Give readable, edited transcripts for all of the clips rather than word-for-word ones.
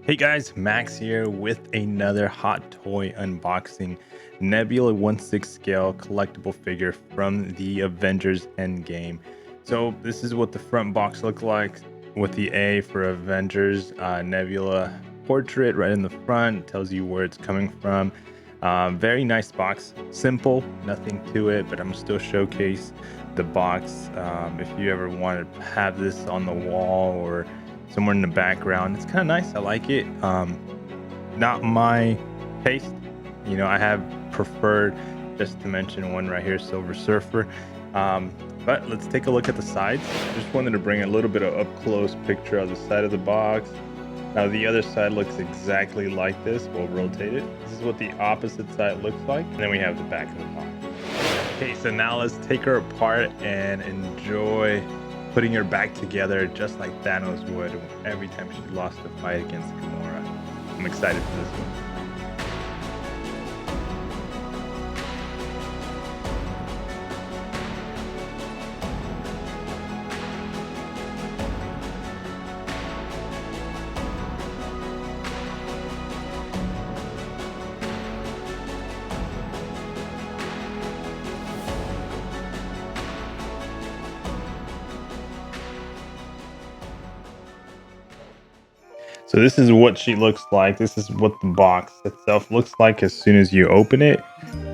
Hey guys, Max here with another hot toy unboxing. Nebula 1/6 scale collectible figure from the Avengers Endgame. So this is what the front box looked like with the A for Avengers. Nebula portrait right in the front, tells you where it's coming from. Very nice box, simple, nothing to it, but I'm still showcase the box. If you ever want to have this on the wall or somewhere in the background, it's kind of nice. I like it. Not my taste, I have preferred, just to mention one right here, Silver Surfer. But let's take a look at the sides. Just wanted to bring a little bit of up close picture of the side of the box. Now the other side looks exactly like this. We'll rotate it. This is what the opposite side looks like, and then we have the back of the box. Okay, so now let's take her apart and enjoy putting her back together just like Thanos would every time she lost a fight against Gamora. I'm excited for this one. So this is what she looks like. This is what the box itself looks like as soon as you open it.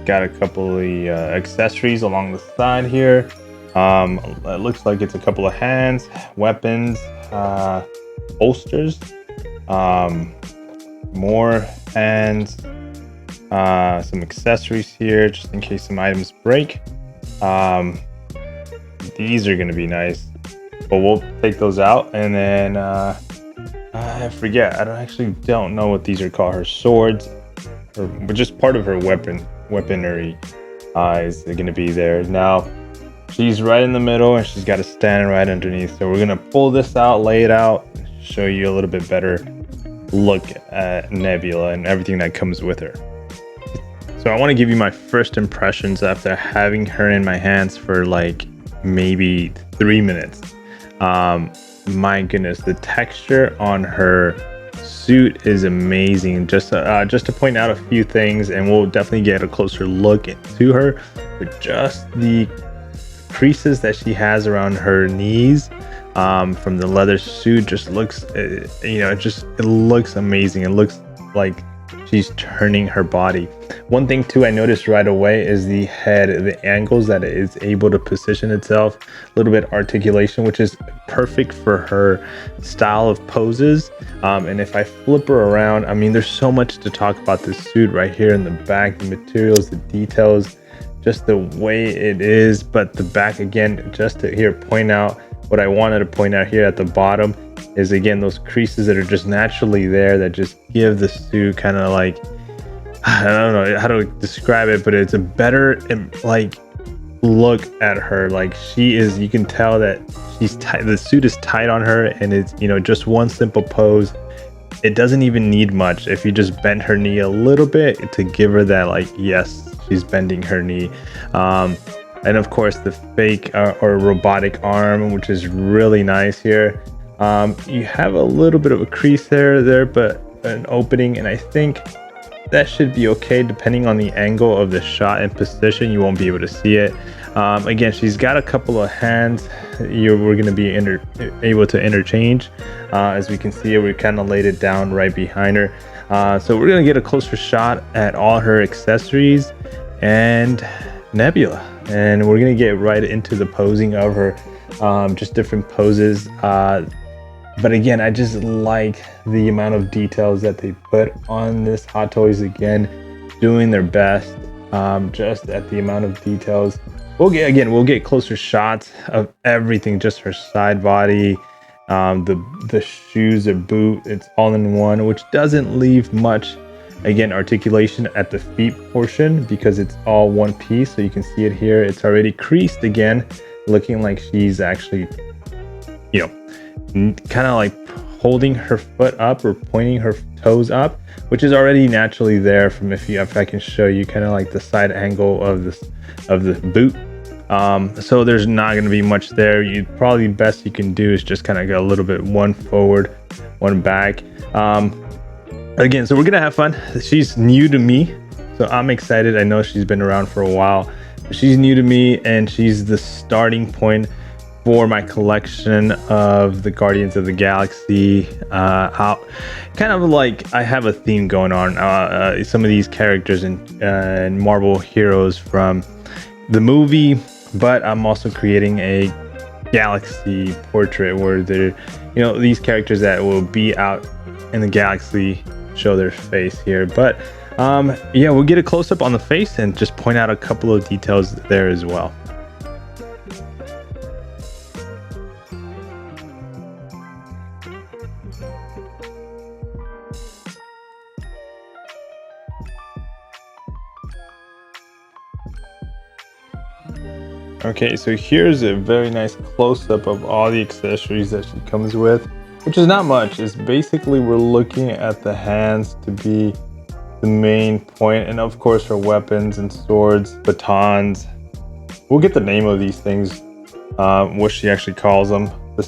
Got a couple of accessories along the side here. It looks like it's a couple of hands, weapons, holsters, more hands, some accessories here just in case some items break. These are going to be nice, but we'll take those out, and then I forget. I don't know what these are called. Her swords, but just part of her weaponry is going to be there. Now, she's right in the middle, and she's got a stand right underneath. So we're going to pull this out, lay it out, show you a little bit better look at Nebula and everything that comes with her. So I want to give you my first impressions after having her in my hands for like maybe 3 minutes. My goodness, the texture on her suit is amazing. Just to point out a few things, and we'll definitely get a closer look into her, but just the creases that she has around her knees from the leather suit just looks, it looks amazing. It looks like she's turning her body. One thing too I noticed right away is the head, the angles that it is able to position itself, a little bit articulation, which is perfect for her style of poses. And if I flip her around, I mean, there's so much to talk about this suit right here in the back, the materials, the details, just the way it is. But the back, again, just to here point out what I wanted to point out here at the bottom is, again, those creases that are just naturally there that just give the suit kind of like, I don't know how to describe it, but it's a better like look at her. Like, she is, you can tell that she's tight. The suit is tight on her, and it's, just one simple pose. It doesn't even need much. If you just bend her knee a little bit to give her that, like, yes, she's bending her knee. And of course the fake or robotic arm, which is really nice here. You have a little bit of a crease there, but an opening, and I think that should be okay depending on the angle of the shot and position. You won't be able to see it. Again, she's got a couple of hands we're going to be able to interchange. As we can see, we kind of laid it down right behind her. So we're going to get a closer shot at all her accessories and Nebula, and we're going to get right into the posing of her, just different poses. But again, I just like the amount of details that they put on this Hot Toys. Again, doing their best, just at the amount of details. We'll get closer shots of everything, just her side body, the shoes, the boot, it's all in one, which doesn't leave much, again, articulation at the feet portion because it's all one piece. So you can see it here. It's already creased again, looking like she's actually, kind of like holding her foot up or pointing her toes up, which is already naturally there from, if I can show you kind of like the side angle of the boot. So there's not going to be much there. Best you can do is just kind of go a little bit one forward, one back. Again, so we're gonna have fun. She's new to me, so I'm excited. I know she's been around for a while, but she's new to me, and she's the starting point for my collection of the Guardians of the Galaxy. How kind of like I have a theme going on. Some of these characters in Marvel heroes from the movie, but I'm also creating a galaxy portrait where they're, these characters that will be out in the galaxy show their face here. But yeah, we'll get a close-up on the face and just point out a couple of details there as well. Okay, so here's a very nice close-up of all the accessories that she comes with, which is not much. It's basically we're looking at the hands to be the main point, and of course her weapons and swords, batons. We'll get the name of these things, what she actually calls them. The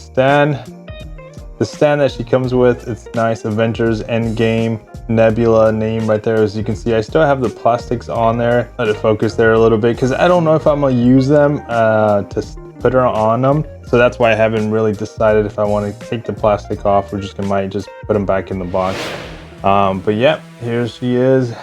stand that she comes with, it's nice. Avengers, Endgame, Nebula name right there. As you can see, I still have the plastics on there. Let it focus there a little bit because I don't know if I'm gonna use them to put her on them. So that's why I haven't really decided if I want to take the plastic off or might just put them back in the box. But yeah, here she is.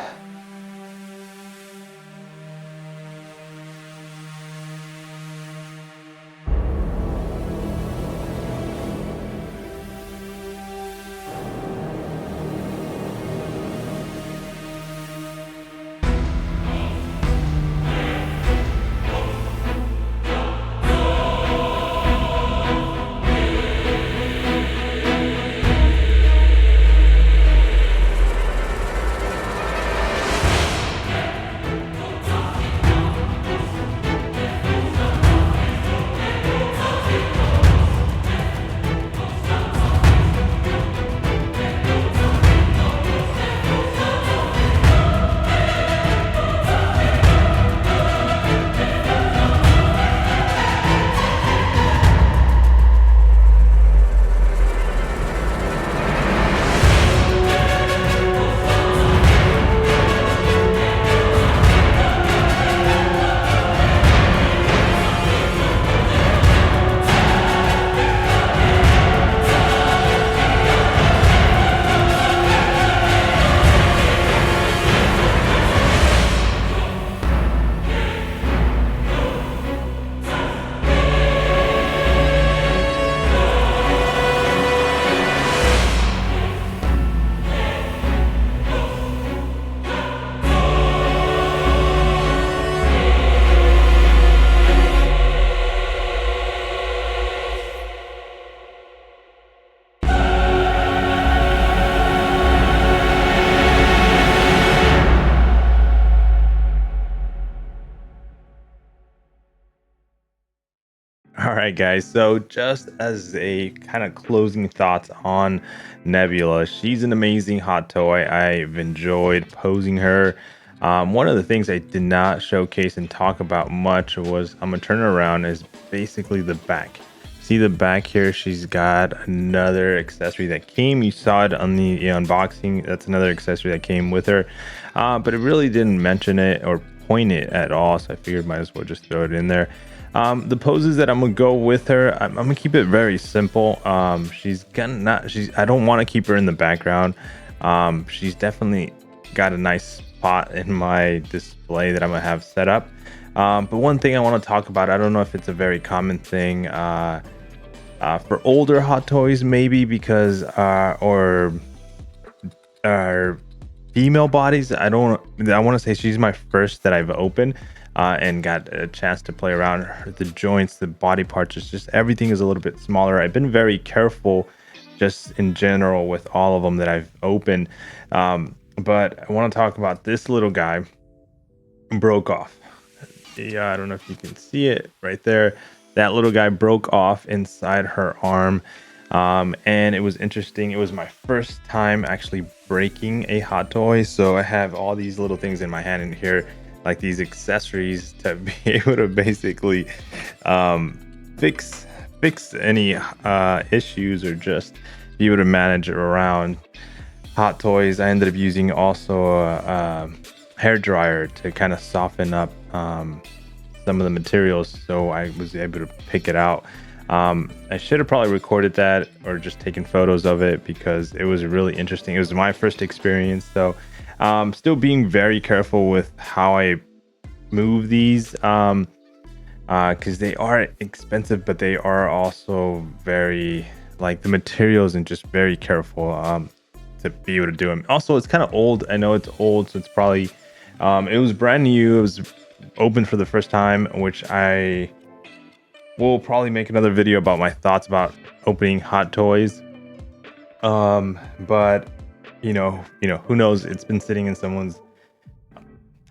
All right, guys. So just as a kind of closing thoughts on Nebula, she's an amazing hot toy. I've enjoyed posing her. One of the things I did not showcase and talk about much was, I'm gonna turn her around, is basically the back. See the back here? She's got another accessory that came. You saw it on the unboxing. That's another accessory that came with her, but it really didn't mention it or point it at all. So I figured might as well just throw it in there. The poses that I'm gonna go with her, I'm gonna keep it very simple. I don't want to keep her in the background. She's definitely got a nice spot in my display that I'm gonna have set up. But one thing I want to talk about, I don't know if it's a very common thing for older hot toys, maybe because or female bodies. I want to say she's my first that I've opened. And got a chance to play around. The joints, the body parts, just everything is a little bit smaller. I've been very careful just in general with all of them that I've opened. But I want to talk about this little guy. Broke off. Yeah, I don't know if you can see it right there. That little guy broke off inside her arm. And it was interesting. It was my first time actually breaking a hot toy. So I have all these little things in my hand in here, like these accessories, to be able to basically fix any issues or just be able to manage it around. Hot Toys, I ended up using also a hair dryer to kind of soften up some of the materials, so I was able to pick it out. I should have probably recorded that or just taken photos of it because it was really interesting. It was my first experience, so still being very careful with how I move these, because they are expensive, but they are also very, like, the materials, and just very careful to be able to do them. Also, it's kind of old. I know it's old, so it's probably it was brand new. It was open for the first time, which I will probably make another video about my thoughts about opening Hot Toys. But who knows? It's been sitting in someone's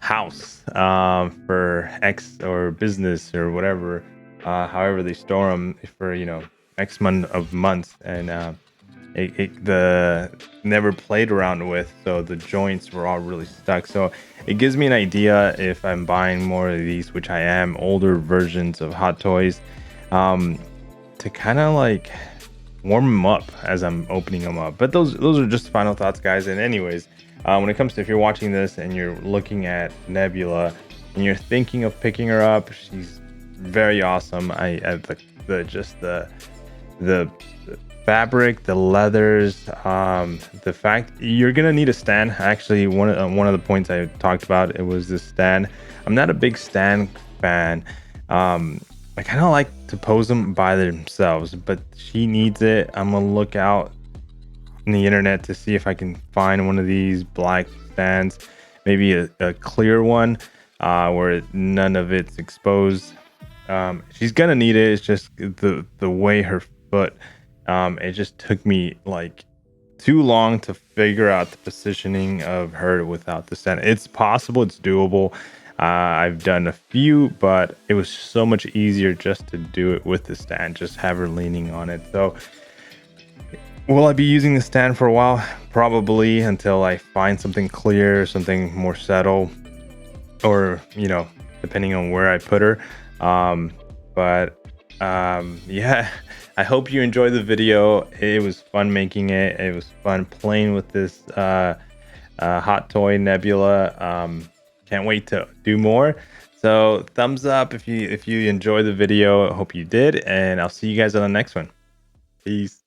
house for X or business or whatever, however they store them for X month of months, and the never played around with, so the joints were all really stuck. So it gives me an idea if I'm buying more of these, which I am, older versions of Hot Toys, to kind of like warm them up as I'm opening them up. But those are just final thoughts, guys. And anyways, when it comes to, if you're watching this and you're looking at Nebula and you're thinking of picking her up, she's very awesome. The fabric, the leathers, the fact you're gonna need a stand. Actually, one of the points I talked about, it was this stand. I'm not a big stand fan. I kind of like to pose them by themselves, but she needs it. I'm gonna look out in the internet to see if I can find one of these black stands, maybe a clear one, where none of it's exposed. She's gonna need it. It's just the way her foot, it just took me like too long to figure out the positioning of her without the stand. It's possible, it's doable. I've done a few, but it was so much easier just to do it with the stand, just have her leaning on it. So will I be using the stand for a while? Probably, until I find something clear, something more settled, or depending on where I put her. Yeah, I hope you enjoyed the video. It was fun making it. It was fun playing with this hot toy Nebula. Can't wait to do more. So thumbs up if you enjoyed the video. I hope you did, and I'll see you guys on the next one. Peace.